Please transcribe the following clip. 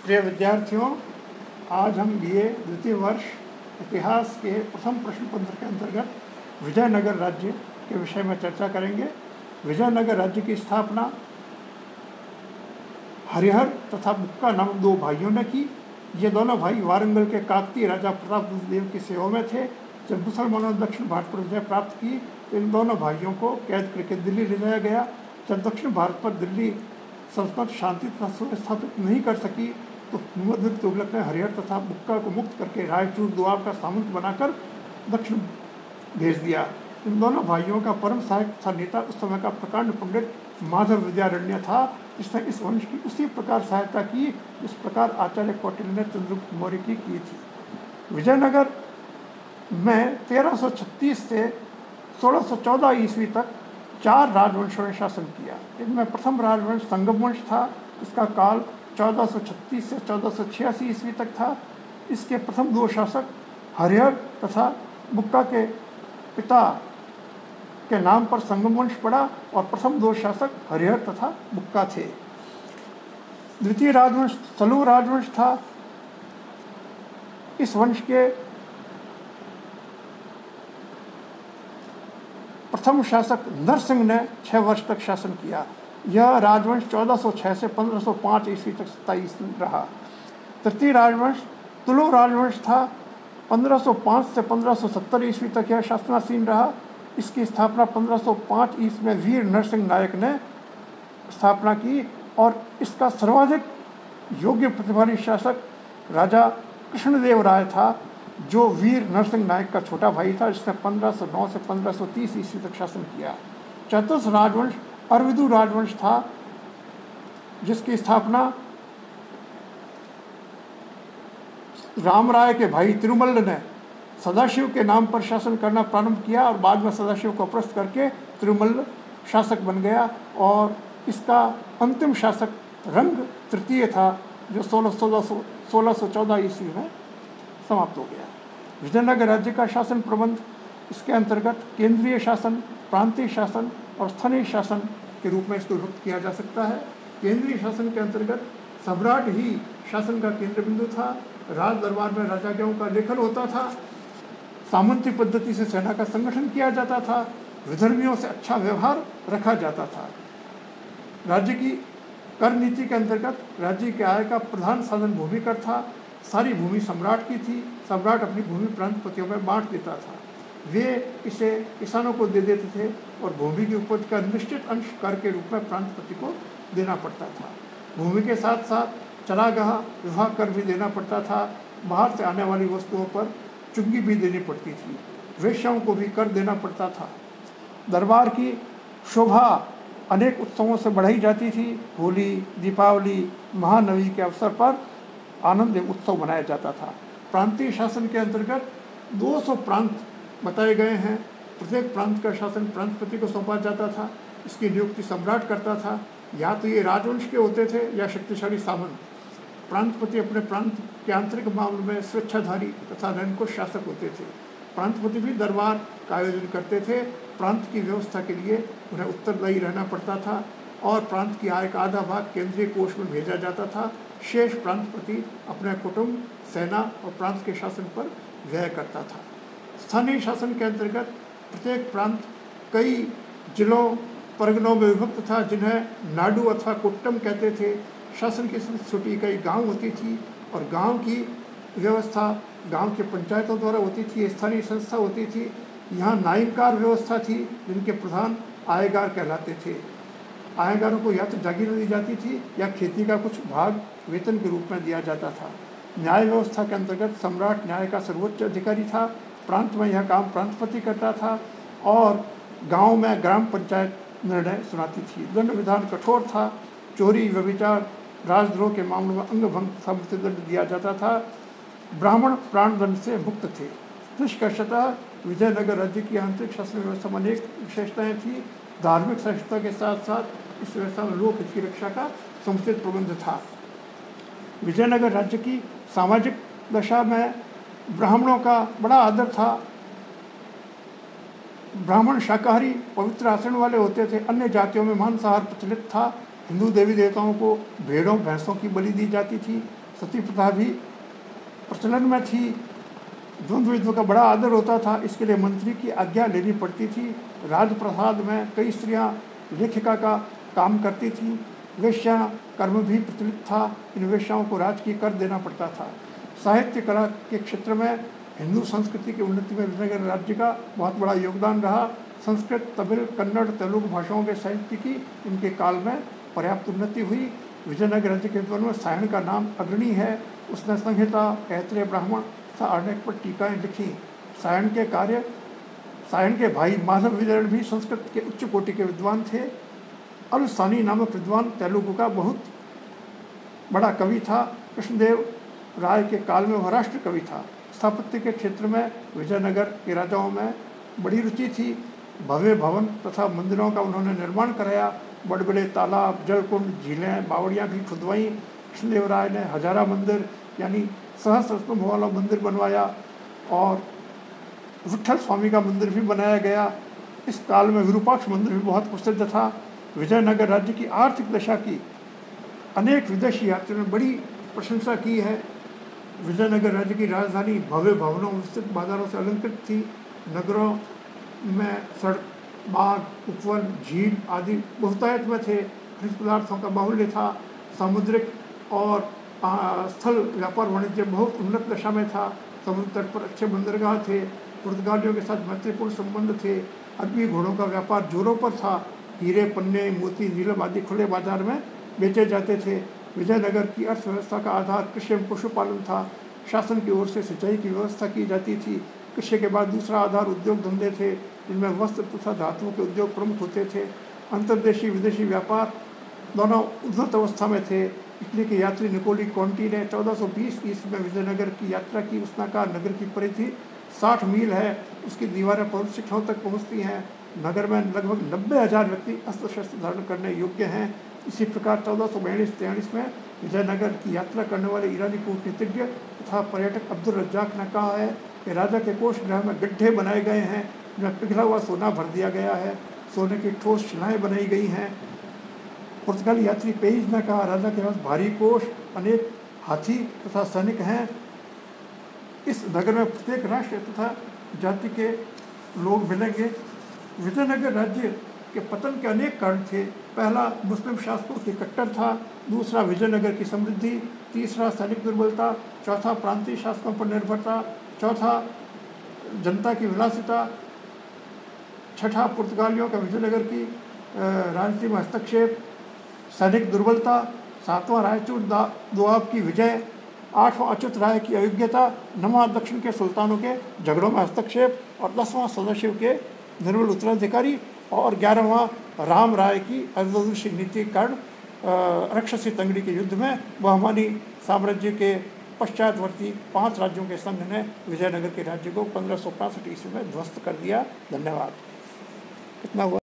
प्रिय विद्यार्थियों, आज हम बीए द्वितीय वर्ष इतिहास के प्रथम प्रश्न पत्र के अंतर्गत विजयनगर राज्य के विषय में चर्चा करेंगे। विजयनगर राज्य की स्थापना हरिहर तथा बुक्का नामक दो भाइयों ने की। ये दोनों भाई वारंगल के काकतीय राजा प्रताप देव की सेवा में थे। जब मुसलमानों ने दक्षिण भारत पर विजय प्राप्त की तो इन दोनों भाइयों को कैद करके दिल्ली ले जाया गया। जब दक्षिण भारत पर दिल्ली सल्तनत शांति तथा सुस्थापित नहीं कर सकी तो मोहम्मद बिन तुगलक ने हरिहर तथा बुक्का को मुक्त करके रायचूर दोआब का सामंत बनाकर दक्षिण भेज दिया। इन दोनों भाइयों का परम सहायक तथा नेता उस समय का प्रकांड पंडित माधव विद्यारण्य था, जिसने इस वंश की उसी प्रकार सहायता की जिस प्रकार आचार्य कौटिल्य ने चंद्रगुप्त मौर्य की थी। विजयनगर में 1336 से 1614 ईस्वी तक 4 राजवंशों ने शासन किया। इनमें प्रथम राजवंश संगम वंश था। इसका काल 1436 से 1486 ईस्वी तक था। इसके प्रथम 2 शासक हरिहर तथा बुक्का के पिता के नाम पर संगम वंश पड़ा और प्रथम 2 शासक हरिहर तथा बुक्का थे। द्वितीय राजवंश सलू राजवंश था। इस वंश के प्रथम शासक नरसिंह ने 6 वर्ष तक शासन किया। यह राजवंश 1406 से 1505 ईस्वी तक 27 रहा। तृतीय राजवंश तुलु राजवंश था। 1505 से 1570 ईस्वी तक यह शासनासीन रहा। इसकी स्थापना 1505 ईस्वी में वीर नरसिंह नायक ने स्थापना की और इसका सर्वाधिक योग्य प्रतिभाशाली शासक राजा कृष्णदेव राय था, जो वीर नरसिंह नायक का छोटा भाई था, जिसने 1509 से 1530 ईस्वी तक शासन किया। चतुर्थ राजवंश अरविदु राजवंश था, जिसकी स्थापना राम राय के भाई तिरुमल्ल ने सदाशिव के नाम पर शासन करना प्रारंभ किया और बाद में सदाशिव को परास्त करके तिरुमल्ल शासक बन गया और इसका अंतिम शासक रंग तृतीय था, जो 1614 ईस्वी में समाप्त हो गया। विजयनगर राज्य का शासन प्रबंध इसके अंतर्गत केंद्रीय शासन, प्रांतीय शासन और स्थानीय शासन के रूप में इसको विभक्त किया जा सकता है। केंद्रीय शासन के अंतर्गत सम्राट ही शासन का केंद्र बिंदु था। राज दरबार में राजाज्ञाओं का लेखन होता था। सामंती पद्धति से सेना का संगठन किया जाता था। विधर्मियों से अच्छा व्यवहार रखा जाता था। राज्य की कर नीति के अंतर्गत राज्य के आय का प्रधान साधन भूमि कर था। सारी भूमि सम्राट की थी। सम्राट अपनी भूमि प्रांतपतियों में बांट देता था। वे इसे किसानों को दे देते थे और भूमि की उपज का निश्चित अंश कर के रूप में प्रांतपति को देना पड़ता था। भूमि के साथ साथ चरागाह विभाग कर भी देना पड़ता था। बाहर से आने वाली वस्तुओं पर चुंगी भी देनी पड़ती थी। वेश्याओं को भी कर देना पड़ता था। दरबार की शोभा अनेक उत्सवों से बढ़ाई जाती थी। होली, दीपावली, महानवमी के अवसर पर आनंद उत्सव मनाया जाता था। प्रांतीय शासन के अंतर्गत 200 प्रांत बताए गए हैं। प्रत्येक प्रांत का शासन प्रांतपति को सौंपा जाता था। इसकी नियुक्ति सम्राट करता था। या तो ये राजवंश के होते थे या शक्तिशाली सामंत। प्रांतपति अपने प्रांत के आंतरिक मामलों में स्वेच्छाधारी तथा निरंकुश शासक होते थे। प्रांतपति भी दरबार का आयोजन करते थे। प्रांत की व्यवस्था के लिए उन्हें उत्तरदायी रहना पड़ता था और प्रांत की आय का आधा भाग केंद्रीय कोष में भेजा जाता था। शेष प्रांतपति अपने कुटुंब, सेना और प्रांत के शासन पर व्यय करता था। स्थानीय शासन के अंतर्गत प्रत्येक प्रांत कई जिलों, परगनों में विभक्त था, जिन्हें नाडु अथवा कुट्टम कहते थे। शासन की छोटी कई गांव होती थी और गांव की व्यवस्था गांव के पंचायतों द्वारा होती थी। स्थानीय संस्था होती थी। यहाँ नायंकार व्यवस्था थी, जिनके प्रधान आयगार कहलाते थे। आयगारों को या तो जागीर दी जाती थी या खेती का कुछ भाग वेतन के रूप में दिया जाता था। न्याय व्यवस्था के अंतर्गत सम्राट न्याय का सर्वोच्च अधिकारी था। प्रांत में यह काम प्रांतपति करता था और गांव में ग्राम पंचायत निर्णय सुनाती थी। दंड विधान कठोर था। चोरी, व्यभिचार, राजद्रोह के मामलों में अंगभंग तथा मृत्युदंड दिया जाता था। ब्राह्मण प्राणदंड से मुक्त थे। निष्कर्षतः विजयनगर राज्य की आंतरिक शासन व्यवस्था में अनेक विशेषताएँ थी। धार्मिक सहिष्णुता के साथ साथ इस व्यवस्था में लोक हित की रक्षा का समुचित प्रबंध था। विजयनगर राज्य की सामाजिक दशा में ब्राह्मणों का बड़ा आदर था। ब्राह्मण शाकाहारी पवित्र आचरण वाले होते थे। अन्य जातियों में मांसाहार प्रचलित था। हिंदू देवी देवताओं को भेड़ों भैंसों की बलि दी जाती थी। सती प्रथा भी प्रचलन में थी। द्वंद्व युद्ध का बड़ा आदर होता था, इसके लिए मंत्री की आज्ञा लेनी पड़ती थी। राजप्रसाद में कई स्त्रियां लेखिका का काम करती थीं। वेश्या कर्म भी प्रचलित था। इन वेश्याओं को राजकीय कर देना पड़ता था। साहित्य कला के क्षेत्र में हिंदू संस्कृति की उन्नति में विजयनगर राज्य का बहुत बड़ा योगदान रहा। संस्कृत, तमिल, कन्नड़, तेलुगु भाषाओं के साहित्य की इनके काल में पर्याप्त उन्नति हुई। विजयनगर राज्य के विद्वान में सायण का नाम अग्रणी है। उसने संहिता, ऐत्रेय ब्राह्मण तथा अनेक पर टीकाएँ लिखी। सायण के भाई माधव विजयन भी संस्कृत के उच्च कोटि के विद्वान थे। अलसानी नामक विद्वान तेलुगु का बहुत बड़ा कवि था। कृष्णदेव राय के काल में वह राष्ट्र कवि था। स्थापत्य के क्षेत्र में विजयनगर के राजाओं में बड़ी रुचि थी। भव्य भवन तथा मंदिरों का उन्होंने निर्माण कराया। बड़े बड़े तालाब, जलकुंड, झीलें, बावड़ियाँ भी खुदवाई। कृष्णदेव राय ने हजारा मंदिर यानी सहस्त्र स्तंभ वाला मंदिर बनवाया और विट्ठल स्वामी का मंदिर भी बनाया गया। इस काल में विरूपाक्ष मंदिर भी बहुत प्रसिद्ध था। विजयनगर राज्य की आर्थिक दशा की अनेक विदेशी यात्रियों ने बड़ी प्रशंसा की है। विजयनगर राज्य की राजधानी भव्य भवनों विस्तृत बाजारों से अलंकृत थी। नगरों में सड़क, बाग, उपवन, झील आदि बहुतायत में थे। खनिज पदार्थों का बाहुल्य था। सामुद्रिक और स्थल व्यापार वाणिज्य बहुत उन्नत दशा में था। समुद्र तट पर अच्छे बंदरगाह थे। पुर्तगालियों के साथ मैत्रीपूर्ण संबंध थे। अरबी घोड़ों का व्यापार जोरों पर था। हीरे, पन्ने, मोती, नीलम आदि खुले बाजार में बेचे जाते थे। विजयनगर की अर्थव्यवस्था का आधार कृषि एवं पशुपालन था। शासन की ओर से सिंचाई की व्यवस्था की जाती थी। कृषि के बाद दूसरा आधार उद्योग धंधे थे, जिनमें वस्त्र तथा धातुओं के उद्योग प्रमुख होते थे। अंतर्देशीय विदेशी व्यापार दोनों उन्नत अवस्था में थे। इटली के यात्री निकोली कॉन्टी ने 1420 ईस्वी में विजयनगर की यात्रा की। उस नगर की परिधि 60 मील है। उसकी दीवारें पर्वत शिखरों तक पहुँचती हैं। नगर में लगभग 90,000 व्यक्ति अस्त्र शस्त्र धारण करने योग्य हैं। इसी प्रकार 1442-43 में विजयनगर की यात्रा करने वाले ईरानी कूटनीतिज्ञ तथा पर्यटक अब्दुल रज्जाक ने कहा है कि राजा के कोष गृह में गड्ढे बनाए गए हैं, जिनमें पिघला हुआ सोना भर दिया गया है। सोने की ठोस शिलाएँ बनाई गई हैं। पुर्तगाली यात्री पेज ने कहा, राजा के पास भारी कोष, अनेक हाथी तथा सैनिक हैं। इस नगर में प्रत्येक राष्ट्र तथा जाति के लोग मिलेंगे। विजयनगर राज्य के पतन के अनेक कारण थे। पहला, मुस्लिम शासकों की कट्टर था। दूसरा, विजयनगर की समृद्धि। तीसरा, सैनिक दुर्बलता। चौथा, प्रांतीय शासकों पर निर्भरता। चौथा, जनता की विलासिता। छठा, पुर्तगालियों का विजयनगर की राजनीति में हस्तक्षेप। सैनिक दुर्बलता। सातवां, रायचूर दोआब की विजय। आठवां, अच्युत राय की अयोग्यता। नौवां, दक्षिण के सुल्तानों के झगड़ों में हस्तक्षेप। और 10वां, सदाशिव के निर्बल उत्तराधिकारी। और 11वां, राम राय की अदूरदर्शी नीति के कारण राक्षसी तंगड़ी के युद्ध में बहमानी साम्राज्य के पश्चातवर्ती 5 राज्यों के संघ ने विजयनगर के राज्य को 1565 ईस्वी में ध्वस्त कर दिया। धन्यवाद। कितना हुआ?